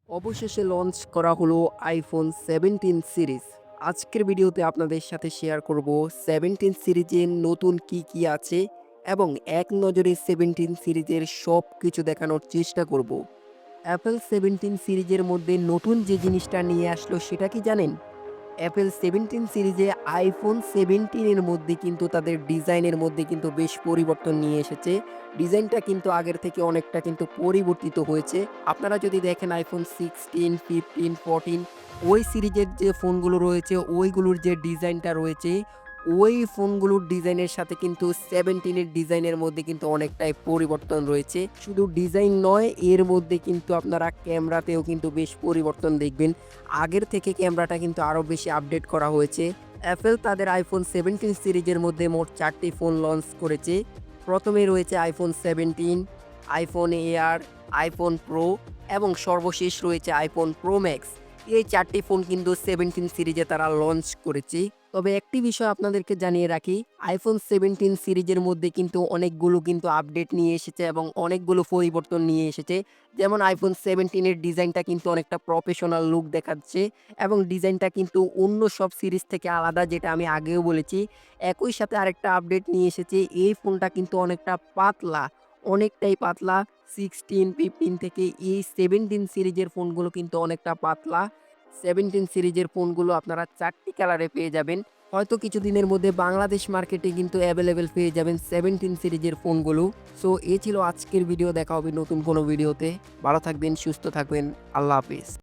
অবশেষে লঞ্চ করা হলো আইফোন 17 সিরিজ। আজকের ভিডিওতে আপনাদের সাথে শেয়ার করব 17 সিরিজের নতুন কি আছে এবং এক নজরে 17 সিরিজের সব কিছু দেখানোর চেষ্টা করব। অ্যাপল 17 সিরিজের মধ্যে নতুন যে জিনিসটা নিয়ে আসলো সেটা কি জানেন? অ্যাপল 17 সিরিজে আইফোন 17 এর মধ্যে কিন্তু তাদের ডিজাইনের মধ্যে কিন্তু বেশ পরিবর্তন নিয়ে এসেছে। ডিজাইনটা কিন্তু আগের থেকে অনেকটা কিন্তু পরিবর্তিত হয়েছে। আপনারা যদি দেখেন আইফোন 16, 15, 14 ওই সিরিজের যে ফোনগুলো রয়েছে ওইগুলোর যে ডিজাইনটা রয়েছে, ওই ফোনগুলোর ডিজাইনের সাথে কিন্তু 17 এর ডিজাইনের মধ্যে কিন্তু অনেকটাই পরিবর্তন রয়েছে। শুধু ডিজাইন নয়, এর মধ্যে কিন্তু আপনারা ক্যামেরাতেও কিন্তু বেশ পরিবর্তন দেখবেন। আগের থেকে ক্যামেরাটা কিন্তু আরও বেশি আপডেট করা হয়েছে। অ্যাপল তাদের আইফোন 17 সিরিজের মধ্যে মোট 4টি ফোন লঞ্চ করেছে। প্রথমে রয়েছে iPhone 17, iPhone air, iPhone pro এবং সর্বশেষ রয়েছে আইফোন প্রো ম্যাক্স। এই 4টি ফোন কিন্তু 17 সিরিজে তারা লঞ্চ করেছে। তবে একটি বিষয় আপনাদেরকে জানিয়ে রাখি, আইফোন 17 সিরিজের মধ্যে কিন্তু অনেকগুলো কিন্তু আপডেট নিয়ে এসেছে এবং অনেকগুলো পরিবর্তন নিয়ে এসেছে। যেমন আইফোন 17 এর ডিজাইনটা কিন্তু অনেকটা প্রফেশনাল লুক দেখাচ্ছে এবং ডিজাইনটা কিন্তু অন্য সব সিরিজ থেকে আলাদা, যেটা আমি আগেও বলেছি। একই সাথে আরেকটা আপডেট নিয়ে এসেছে, এই ফোনটা কিন্তু অনেকটা পাতলা, অনেকটাই পাতলা। 16, 15 থেকে এই 17 সিরিজের ফোনগুলো কিন্তু অনেকটা পাতলা। 17 সিরিজের ফোনগুলো আপনারা 4টি কালারে পেয়ে যাবেন। হয়তো কিছুদিনের মধ্যে বাংলাদেশ মার্কেটে কিন্তু অ্যাভেলেবেল পেয়ে যাবেন 17 সিরিজের ফোনগুলো। সো ছিল আজকের ভিডিও। দেখা হবে নতুন কোনো ভিডিওতে। ভালো থাকবেন, সুস্থ থাকবেন। আল্লাহ হাফেজ।